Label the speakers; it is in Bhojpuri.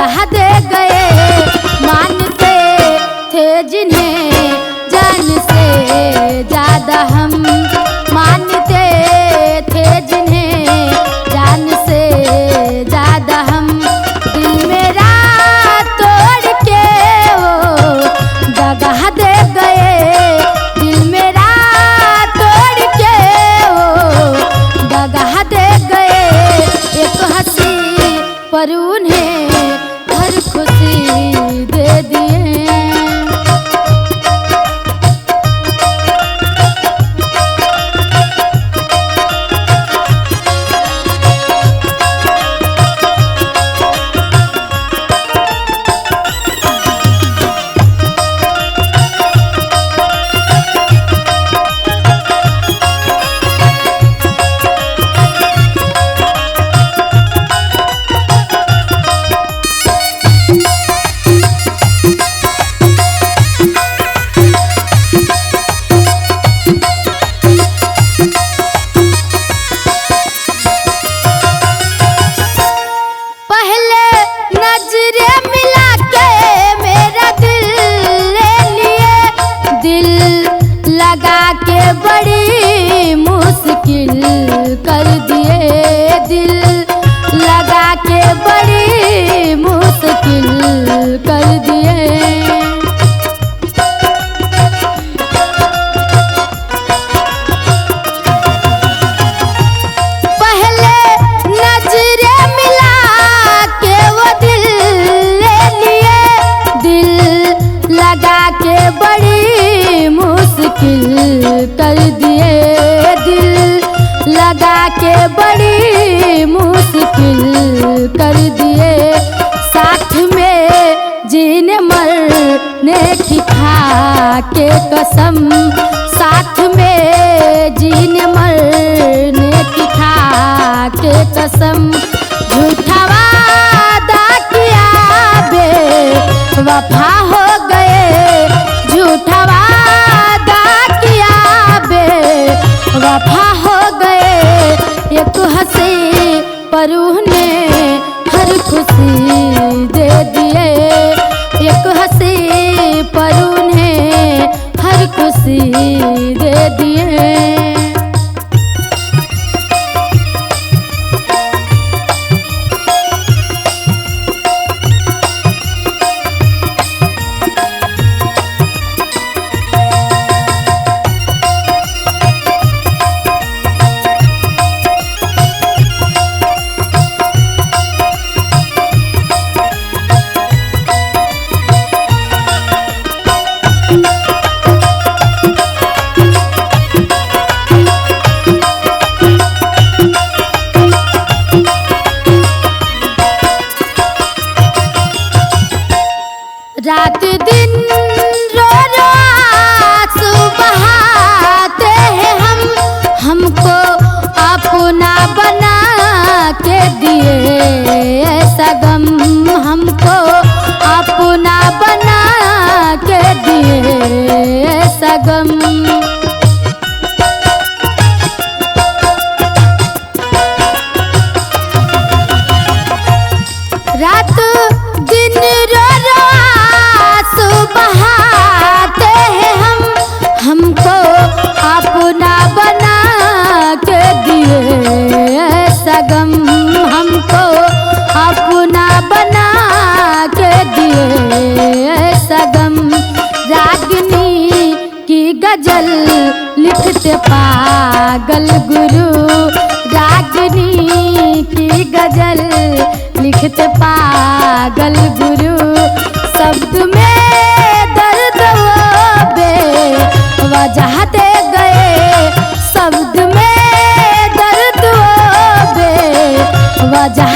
Speaker 1: वजह दे गए। मानते थे जिन्हें जान से ज्यादा हम, मानते थे जिन्हें जान से ज्यादा हम। दिल मेरा तोड़ के वो दगा दे गए, दिल मेरा तोड़ के वो दगा दे गए। एक हंसी पर उन्हें हर खुशी दे दिए। बड़ी मुश्किल कर दिए, दिल लगा के बड़ी मुश्किल कर दिए। पहले नजरे मिला के वो दिल ले लिए, दिल लगा के बड़ी मुश्किल कर दिए, दिल लगा के बड़ी मुश्किल कर दिए। साथ में जीने मरने की खा के कसम, साथ में जीने मरने की खा के कसम। झूठा वादा किया बेवफा हो गए, झूठा वफा हो गए। एक हंसी पर उन्हें हर खुशी दे दिए, एक हंसी पर उन्हें हर खुशी दे दिए। रात दिन रो रो आंसू बहाते हैं हम, हमको अपना बना के दिए ऐसा गम, हमको अपना बना के दिए ऐसा गम। रात दिन रो रो आंसू बहाते हैं हम, हमको अपना बना के दिए ऐसा गम, हमको अपना बना के दिए ऐसा गम। रागिनी की गजल लिखते पागल गुरु, रागिनी की गजल लिखते पागल गुरु। शब्द में दर्द वो बेवजह दे गए, शब्द में दर्द वो बेवजह